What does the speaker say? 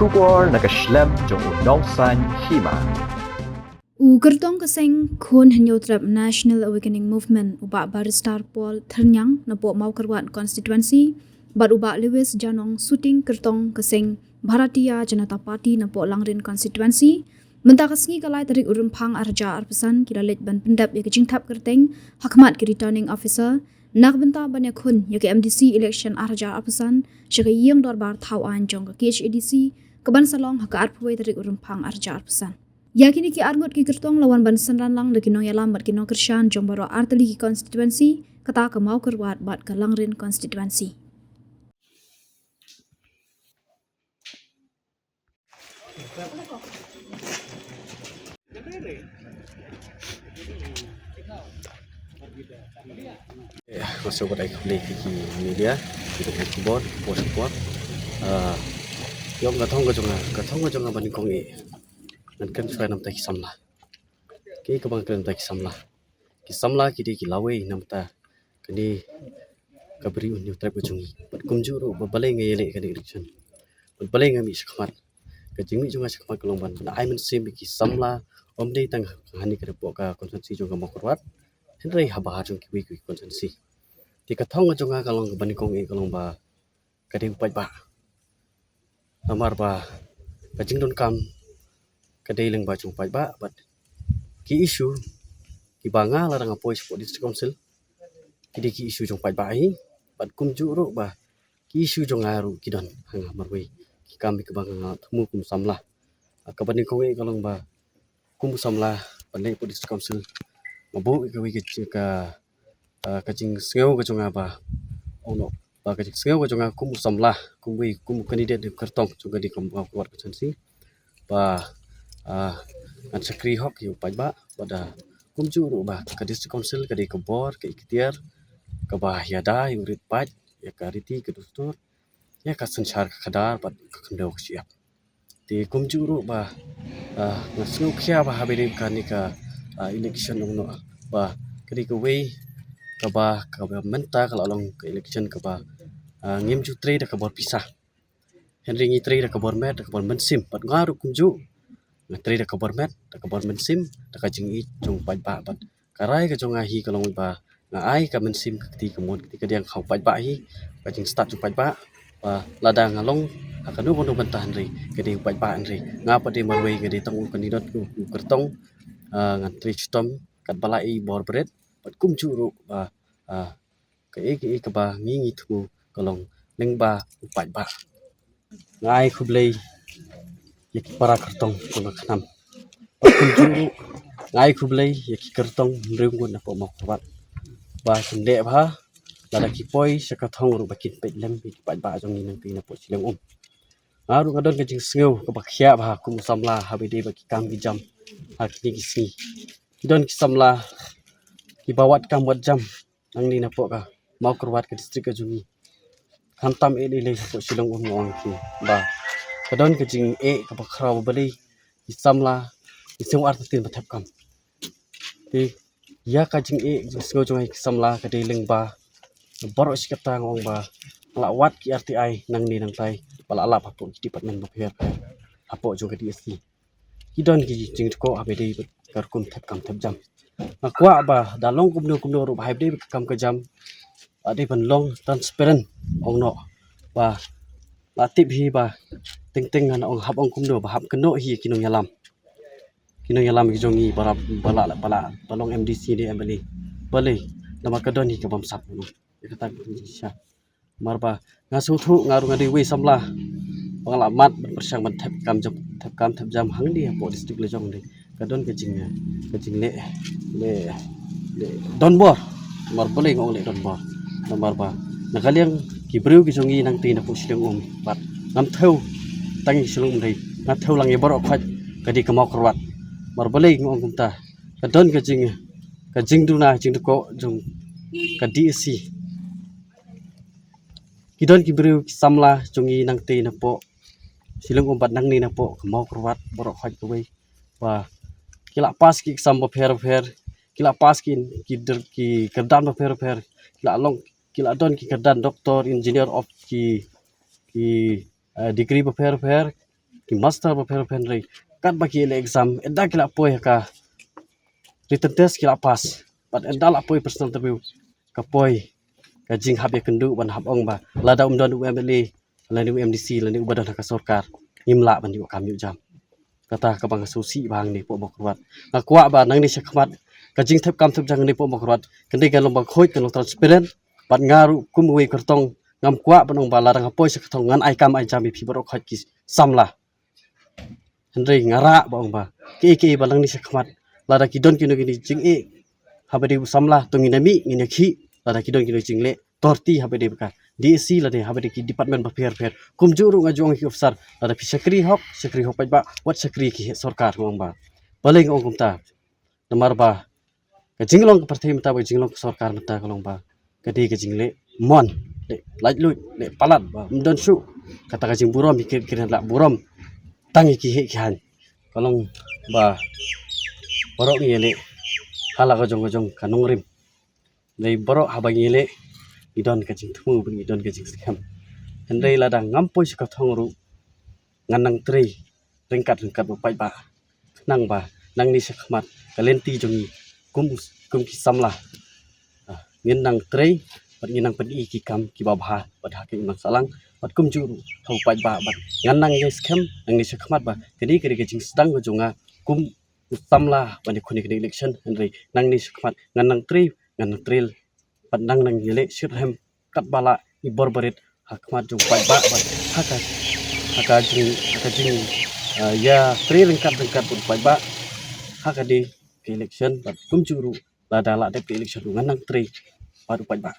Shubor nakaslem jong unongsan hima. Gertong keseng kun hanyotrap National Awakening Movement ubak Baristar Paul Ternyang napo mau kerwat konstituensi bat ubak Lewis Janong syuting gertong keseng Bharatiya Janata Party napo Langrin konstituensi mentah kesengi kalai tarik urumpang arja arpesan kira lej ban pendap ya kejingtap kerteng hakmat ke returning officer nak benta banyak kun ya ke MDC election arja arpesan syaka yang dorbar tauan jong ke KHADC keban salong haka arpwe tarik urumpang arja arpesan. Yakini ki arngot ki kertong lawan ban senran lang de kinong yalam bat kinong kershan jombaro arteli ki konstituensi kata ke mau kerwat bat ke Langrin konstituensi. Masuk pada kembali ke media kita kan keyboard support yang katong ga bani kongi nan kan suai nam ta kisamla ke kabang kan ta kisamla kidi kilawe nam ta kini kabri unyu trap ujungi bat kumjuru balai ngele kan election bat balai ngami sakmat ka jingmi junga sakmat kelomban na ai men sim kisamla omdei tang hani ka ka konsensi junga mokorwat henrei habah jung ki konsensi ti kathong jonga kalong bani kongi kalong ba kading pai ba amar ba kajing don kam kadai leng ba chung pai ba but ki issue ki banga la rang apoi sport district council ki issue chung pai ba hi but kum ju ro ba ki issue jong aru kidon hang marwei ki kami ke banga thmu kum samla ka bani kongi kalong ba kum samla panai sport district council mabu ke wi ka kajing sengau ka jonga ba ono ba kajing sengau ka jonga kum samla kumwi kum candidate kertong juga di kuat konsensi ba an sakri hok yu pai ba pada kum juru ba ka district council ka di kebor ka ikhtiar ka ba yada yu rit pai ya ka riti ka dustur ya ka sanchar ka khadar ba ka khandok siap ti kum juru ba ngasnu khia ba habere ka ni ka election ono ba kadi ka wei ka ba menta kalau long ke election ka ba ngim ju tre da ka bor pisah henry ngi tre da ka bor met da ka bor mensim pat ngaru kunju na tre da ka bor met da ka bor mensim da ka jing i jong pai ba bat karai ka jong hi ka long ba na ai ka mensim ti ka mon ti ka diang khau pai ba hi ka jing start jong pai ba lada ngalong ka nu bono bentah henry ka di pai ba henry ngapa di marwei ka di tang kan dot ku kertong ngan tri stom kat balai bor bret pat kum churu ba ka ka ba ngi thu kalong leng ba pai ba ngai khublei yek para kertong ko khanam kum churu ngai khublei yek kertong rung gun na po mo wat ba sende ba la ki poi saka thong ru bakin pe lem bi pai ba jong ni nang pi na po sileng aru ngadon ka jing sngeu ka bakhia ba kum samla habide ba ki kam gi jam hakini ki si don ki samla ki bawat kam wat jam nang ni na po ka mau kerwat ke distrik ka jungi khantam e le po silong ngong ki ba kadon ke jing e ka bakhraw bali ki samla ki seng art tin bathap kam ti ya ka jing e sngeu jungai ki samla ka de leng ba boro sikata ngong ba la wat ki RTI nang ni nang tai bala la pa po department ba pher apo jo ka DSC kidon ki jing ko abede kar kum thap kam thap jam kwa ba dalong kum no ru bhai de kam ka jam ade ban long transparent ong no ba latip hi ba ting an ong hab ong kum no ba hab keno hi kinong yalam ki jongi bara bala balong MDC ni ambali bale nama kadon hi ka bam sap no kata sha marba ngasu thu ngaru ngadi we samla pengalamat berpersang ban thap jam hang di po district lejong ni kadon ke jing le donbor mar boleh ngong le donbor nomor ba nakaliang kibreu ki jongi nang ti na pu sileng bat ngam theu tangi silung dei na theu lang ye bor khat kadi kamau kerwat mar boleh ngong kumta kadon ke jing duna jing ko jong ka DSC kidon kibreu samla jongi nang ti na po sileng bat nang ni na po kamau kerwat bor khat ko wei ba kila pas ki sam pher kila pas ki kerdan pher kila long kila don ki kerdan doktor engineer of ki degree pher ki master ba pen rei kat bagi le exam eda kila poi ka written test kila pass but eda la poi personal interview ka poi ka jing hab ya kendu ban hab ong ba lada umdan UMLA lani UMDC lani ubadan ka sarkar imla ban yu kam yu jam kata ka bang susi bang ni po bokwat ngakwa ba nang ni sekmat ka jing thep kam thep jang ni po bokwat kendi ka lombang khoi ka long transparent bat ngaru kumwe kertong ngam kwa banong ba larang poi sekthong ngan ai kam ai jam bi borok khoi ki samla Henry ngara ba ong ba ke balang ni sekmat lada kidon kino kini jing e habedi samla tongi nami ngine khi lada kidon kino jing le torti habedi ka DSC lade habedi ki department ba fair kumjuru ngajong ki officer lada pi sekri hok ba wat sekri ki sarkar mong ba paling ong kumta namar ba ka jinglong partai mata ba jinglong sarkar mata kalong ba kadi ka jingle mon le laj lu le palat ba mdon su kata ka jing burom mikir kiran la burom tangi ki he khan kalong ba borok ni le hala ka jong kanong rim nei borok habang ile idon ka jing thumu bing idon ka jing skam hendai ladang ngampoi ka thongru nganang tri ringkat ba pai ba nang ba nang ni sekmat kalenti jongi kum ki samla ngin nang tri bat nginang pedi ki kam ki babha bat ha ki mang salang bat kum juru thau pai ba bat nganang ye skam nang ni sekmat ba kedi ka jing sedang ka jonga kum samla ban ni khuni election hendai nang ni sekmat nganang tril pat nang yele shirhem kat bala ibor barit hakmat jung pai ba haka jing ya tri lengkap pun pai ba haka di election pat kum juru la dala de election nganang tri baru pai ba